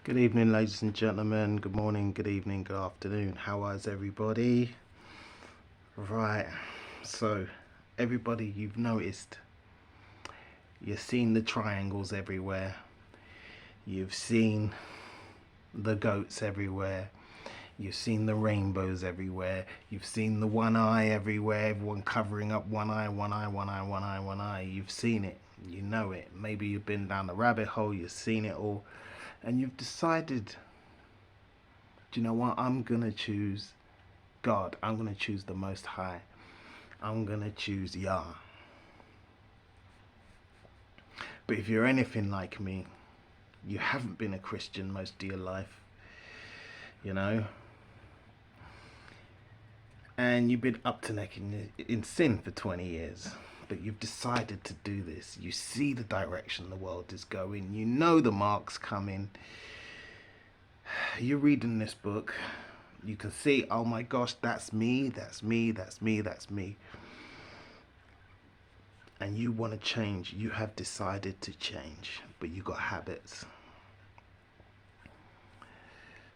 Good evening, ladies and gentlemen. Good morning, good evening, good afternoon. How is everybody? Right, so everybody, you've noticed, you've seen the triangles everywhere, you've seen the goats everywhere, you've seen the rainbows everywhere, you've seen the one eye everywhere, everyone covering up one eye, one eye, one eye, one eye, one eye. You've seen it, you know it. Maybe you've been down the rabbit hole, you've seen it all, and you've decided, do you know what? I'm gonna choose God. I'm gonna choose the Most High. I'm gonna choose Yah. But if you're anything like me, you haven't been a Christian most of your life, you know, and you've been up to neck in sin for 20 years. But you've decided to do this. You see the direction the world is going. You know the mark's coming. You're reading this book. You can see, oh my gosh, that's me, that's me, that's me, that's me. And you want to change. You have decided to change, but you got habits.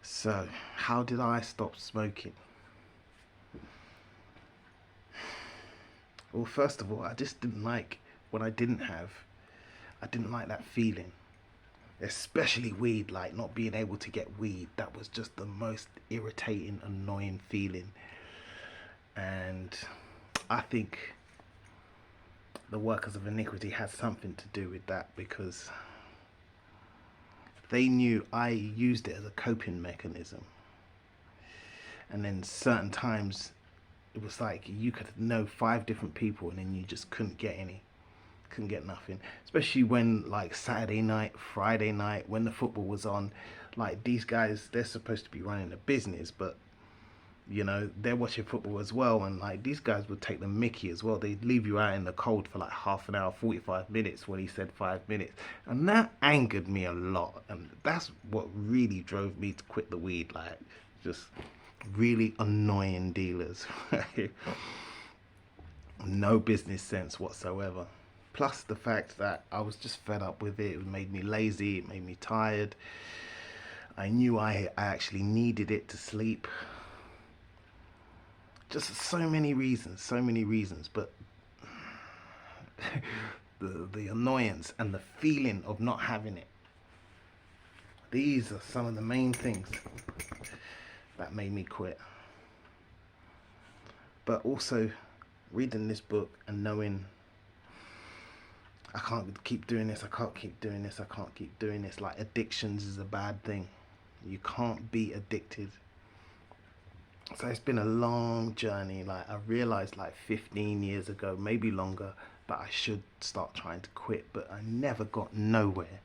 So, how did I stop smoking? Well, first of all, I just didn't like what I didn't have. I didn't like that feeling. Especially weed, like not being able to get weed. That was just the most irritating, annoying feeling. And I think the workers of iniquity had something to do with that, because they knew I used it as a coping mechanism. And then certain times it was like you could know 5 different people and then you just couldn't get any. Couldn't get nothing. Especially when, like, Saturday night, Friday night, when the football was on, like, these guys, they're supposed to be running a business, but you know, they're watching football as well, and like these guys would take the mickey as well. They'd leave you out in the cold for like half an hour, 45 minutes when he said 5 minutes. And that angered me a lot, and that's what really drove me to quit the weed. Like, just really annoying dealers. No business sense whatsoever. Plus the fact that I was just fed up with it. It made me lazy, it made me tired. I knew I actually needed it to sleep. Just so many reasons, but the annoyance and the feeling of not having it, these are some of the main things that made me quit. But also reading this book and knowing I can't keep doing this, I can't keep doing this, I can't keep doing this. Like, addictions is a bad thing. You can't be addicted. So it's been a long journey. Like, I realized like 15 years ago, maybe longer, that I should start trying to quit, but I never got nowhere.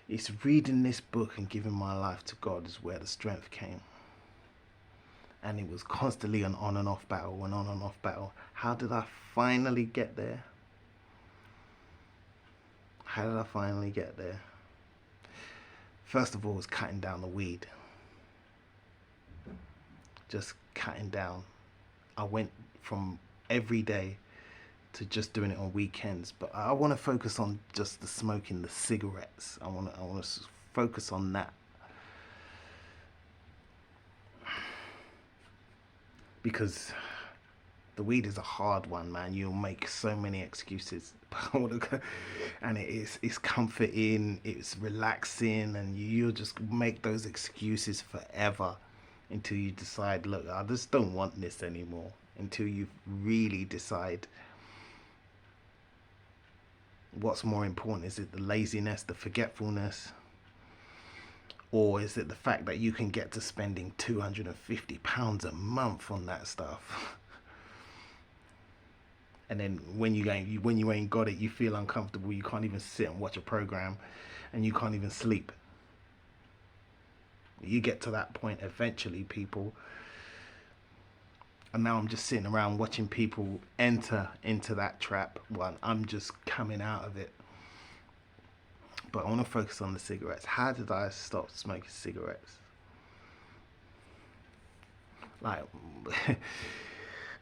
It's reading this book and giving my life to God is where the strength came. And it was constantly an on and off battle, an on and off battle. How did I finally get there? How did I finally get there? First of all, was cutting down the weed. Just cutting down. I went from every day to just doing it on weekends, but I want to focus on just the smoking, the cigarettes. I want to focus on that, because the weed is a hard one, man. You'll make so many excuses. And it's comforting, it's relaxing, and you'll just make those excuses forever until you decide, look, I just don't want this anymore. Until you really decide what's more important. Is it the laziness, the forgetfulness, or is it the fact that you can get to spending £250 a month on that stuff? And then when you ain't got it, you feel uncomfortable. You can't even sit and watch a program, and you can't even sleep. You get to that point eventually, people. And now I'm just sitting around watching people enter into that trap. Well, I'm just coming out of it. But I want to focus on the cigarettes. How did I stop smoking cigarettes? Like,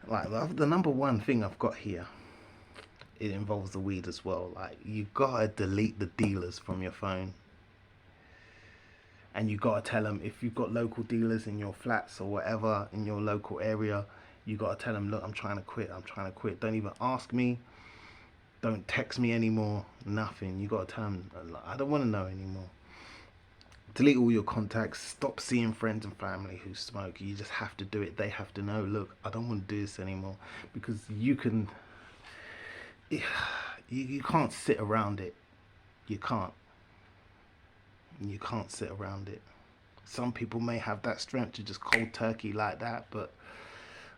like the number one thing I've got here, it involves the weed as well. Like, you gotta delete the dealers from your phone. And you got to tell them, if you've got local dealers in your flats or whatever in your local area, you got to tell them, look, I'm trying to quit. I'm trying to quit. Don't even ask me. Don't text me anymore. Nothing. You got to tell them, I don't want to know anymore. Delete all your contacts. Stop seeing friends and family who smoke. You just have to do it. They have to know, look, I don't want to do this anymore. Because you can't sit around it. You can't sit around it. Some people may have that strength to just cold turkey like that, but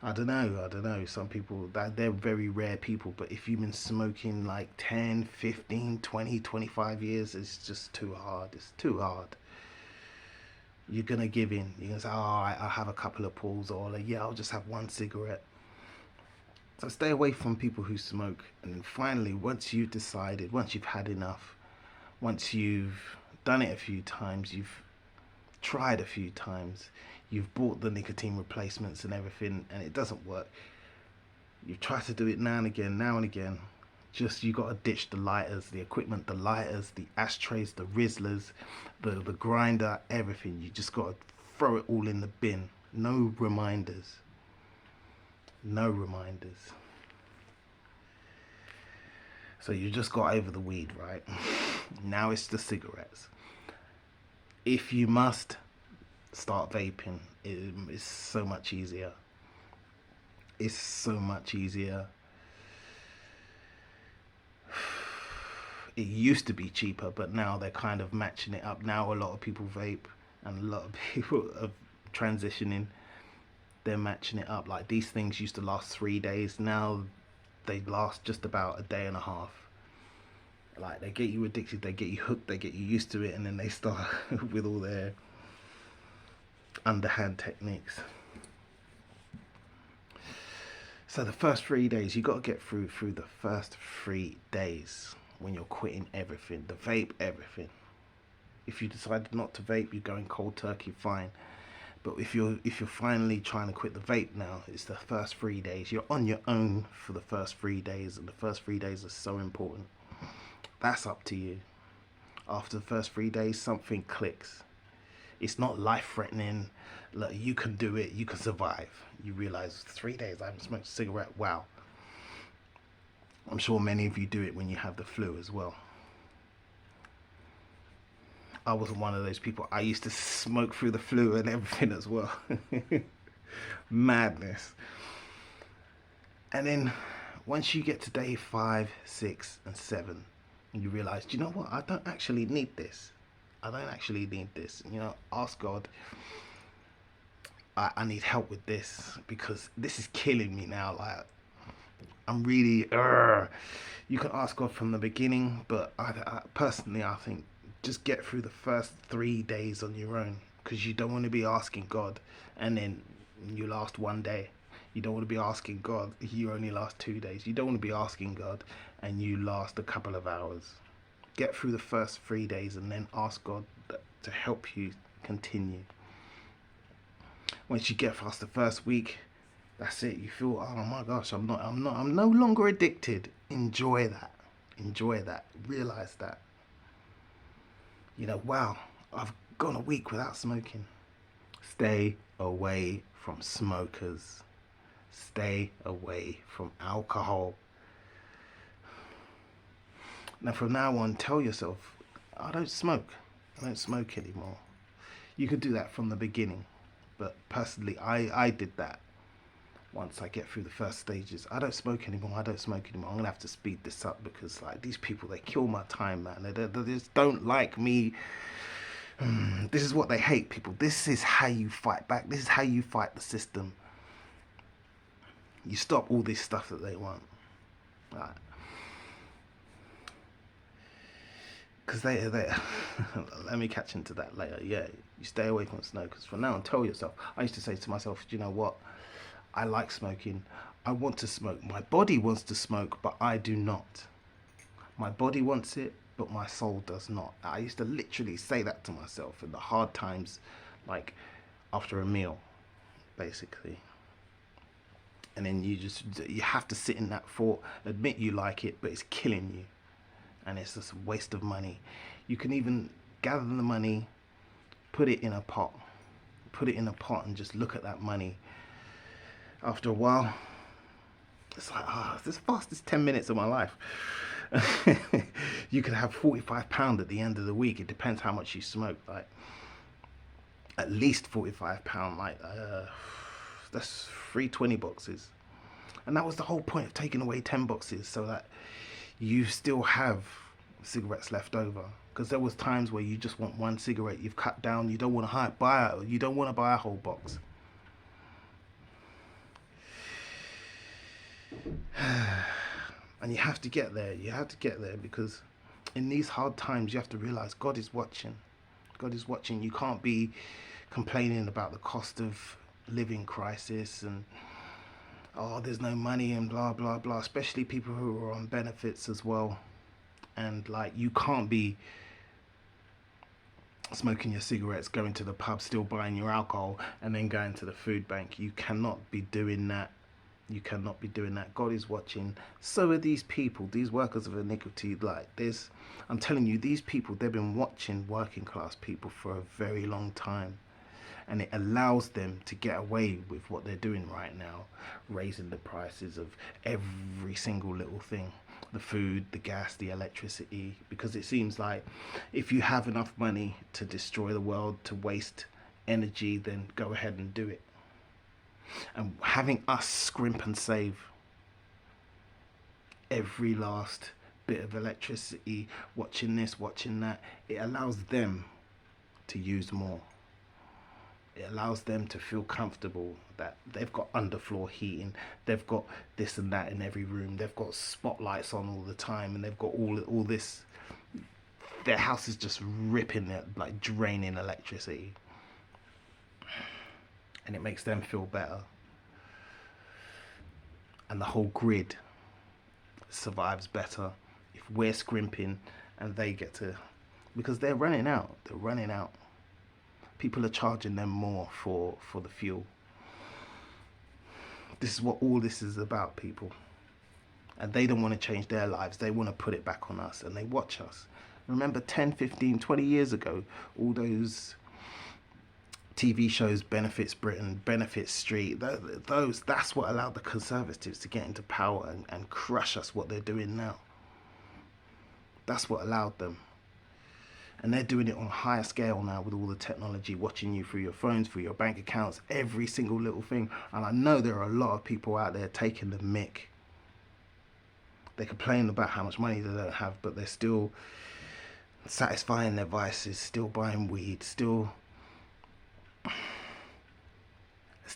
I don't know. Some people, they're very rare people, but if you've been smoking like 10, 15, 20, 25 years, it's just too hard. It's too hard. You're going to give in. You're going to say, I'll have a couple of pulls, or like, yeah, I'll just have one cigarette. So stay away from people who smoke. And then finally, once you've decided, once you've had enough, once you've done it a few times, you've tried a few times, you've bought the nicotine replacements and everything, and it doesn't work. You've tried to do it now and again. Just, you got to ditch the lighters, the equipment, the lighters, the ashtrays, the Rizzlers, the grinder, everything. You just got to throw it all in the bin. No reminders. No reminders. So you just got over the weed, right? Now it's the cigarettes. If you must, start vaping. It's so much easier. It's so much easier. It used to be cheaper, but now they're kind of matching it up. Now a lot of people vape, and a lot of people are transitioning. They're matching it up. Like, these things used to last 3 days. Now they last just about a day and a half. Like, they get you addicted, they get you hooked, they get you used to it, and then they start with all their underhand techniques. So the first 3 days, you got to get through the first 3 days when you're quitting everything, the vape, everything. If you decided not to vape, you're going cold turkey, fine. But if you're finally trying to quit the vape now, it's the first 3 days. You're on your own for the first 3 days, and the first 3 days are so important. That's up to you. After the first 3 days, something clicks. It's not life-threatening. Look, you can do it. You can survive. You realize 3 days I haven't smoked a cigarette. Wow. I'm sure many of you do it when you have the flu as well. I wasn't one of those people. I used to smoke through the flu and everything as well. Madness. And then once you get to day 5, 6, and 7, and you realize, do you know what? I don't actually need this. I don't actually need this. You know, ask God, I need help with this, because this is killing me now. Like, I'm really, you can ask God from the beginning, but I personally, I think just get through the first 3 days on your own, because you don't want to be asking God and then you last 1 day. You don't want to be asking God, you only last 2 days. You don't want to be asking God and you last a couple of hours. Get through the first 3 days and then ask God to help you continue. Once you get past the first week, that's it. You feel, oh my gosh, I'm no longer addicted. Enjoy that. Enjoy that. Realize that. You know, wow, I've gone a week without smoking. Stay away from smokers. Stay away from alcohol. Now, from now on, tell yourself, I don't smoke. I don't smoke anymore. You could do that from the beginning. But personally, I did that. Once I get through the first stages, I don't smoke anymore. I don't smoke anymore. I'm going to have to speed this up, because like, these people, they kill my time, man. They just don't like me. This is what they hate, people. This is how you fight back. This is how you fight the system. You stop all this stuff that they want. Right. Because they let me catch into that later. Yeah, you stay away from smokers. For now, and tell yourself. I used to say to myself, do you know what? I like smoking. I want to smoke. My body wants to smoke, but I do not. My body wants it, but my soul does not. I used to literally say that to myself in the hard times, like after a meal, basically. And then you have to sit in that thought, admit you like it, but it's killing you. And it's just a waste of money. You can even gather the money, put it in a pot. Put it in a pot and just look at that money. After a while, it's like, this fastest 10 minutes of my life. You could have £45 at the end of the week. It depends how much you smoke. Like, at least £45. Like, that's 320 boxes. And that was the whole point of taking away 10 boxes, so that you still have cigarettes left over. Because there was times where you just want one cigarette, you've cut down, you don't want to buy it, you don't want to buy a whole box. And you have to get there. You have to get there, because in these hard times you have to realize God is watching. God is watching. You can't be complaining about the cost of living crisis and there's no money and blah blah blah, especially people who are on benefits as well. And like, you can't be smoking your cigarettes, going to the pub, still buying your alcohol, and then going to the food bank. You cannot be doing that. You cannot be doing that. God is watching. So are these people, these workers of iniquity. Like this, I'm telling you, these people, they've been watching working class people for a very long time. And it allows them to get away with what they're doing right now, raising the prices of every single little thing. The food, the gas, the electricity, because it seems like if you have enough money to destroy the world, to waste energy, then go ahead and do it. And having us scrimp and save every last bit of electricity, watching this, watching that, it allows them to use more. It allows them to feel comfortable that they've got underfloor heating, they've got this and that in every room, they've got spotlights on all the time, and they've got all this. Their house is just ripping it, like draining electricity, and it makes them feel better. And the whole grid survives better if we're scrimping and they get to, because they're running out. They're running out. People are charging them more for the fuel. This is what all this is about, people. And they don't want to change their lives. They want to put it back on us, and they watch us. Remember 10, 15, 20 years ago, all those TV shows, Benefits Britain, Benefits Street, that's what allowed the Conservatives to get into power and crush us, what they're doing now. That's what allowed them. And they're doing it on a higher scale now with all the technology, watching you through your phones, through your bank accounts, every single little thing. And I know there are a lot of people out there taking the mick. They complain about how much money they don't have, but they're still satisfying their vices, still buying weed, still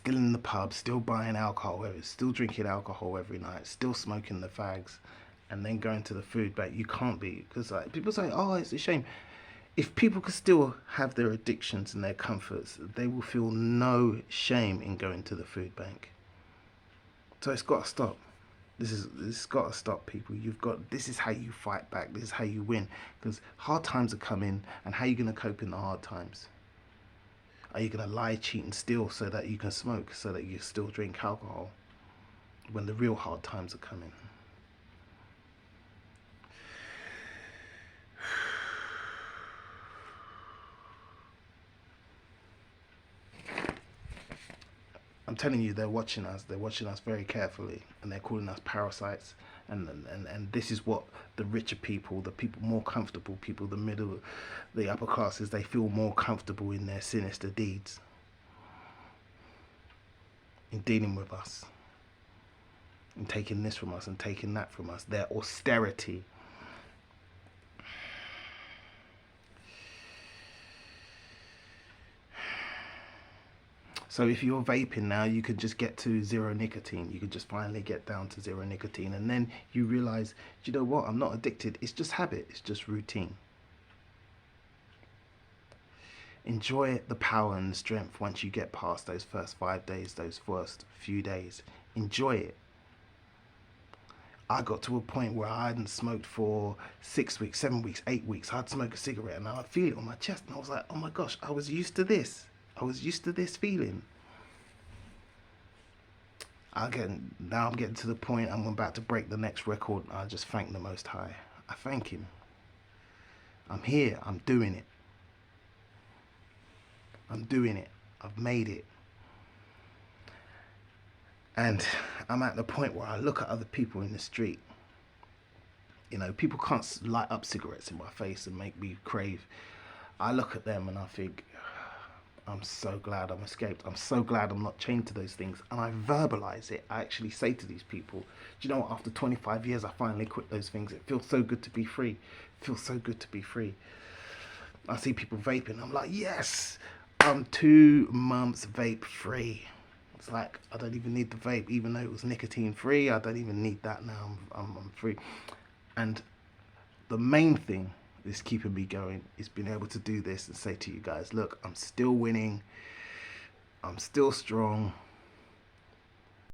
in the pub, still buying alcohol, still drinking alcohol every night, still smoking the fags, and then going to the food bank. You can't be, because like, people say, oh, it's a shame. If people could still have their addictions and their comforts, they will feel no shame in going to the food bank. So it's got to stop. This has got to stop, people. This is how you fight back. This is how you win. Because hard times are coming, and how are you going to cope in the hard times? Are you going to lie, cheat, and steal so that you can smoke, so that you still drink alcohol when the real hard times are coming? I'm telling you, they're watching us. They're watching us very carefully, and they're calling us parasites. And this is what the richer people, the people more comfortable people, the middle, the upper classes, they feel more comfortable in their sinister deeds, in dealing with us, and taking this from us and taking that from us. Their austerity. So if you're vaping now, you could just get to zero nicotine. You could just finally get down to zero nicotine. And then you realize, do you know what? I'm not addicted. It's just habit. It's just routine. Enjoy the power and the strength once you get past those first 5 days, those first few days. Enjoy it. I got to a point where I hadn't smoked for 6 weeks, 7 weeks, 8 weeks. I'd smoke a cigarette and I'd feel it on my chest. And I was like, oh my gosh, I was used to this. I was used to this feeling. Now I'm getting to the point I'm about to break the next record. I just thank the Most High. I thank Him. I'm here. I'm doing it. I'm doing it. I've made it. And I'm at the point where I look at other people in the street. You know, people can't light up cigarettes in my face and make me crave. I look at them and I think, I'm so glad I'm escaped. I'm so glad I'm not chained to those things. And I verbalize it. I actually say to these people, do you know what? After 25 years, I finally quit those things. It feels so good to be free. It feels so good to be free. I see people vaping. I'm like, yes, I'm 2 months vape free. It's like, I don't even need the vape, even though it was nicotine free. I don't even need that now. I'm free. And the main thing that's keeping me going is being able to do this and say to you guys, look, I'm still winning. I'm still strong.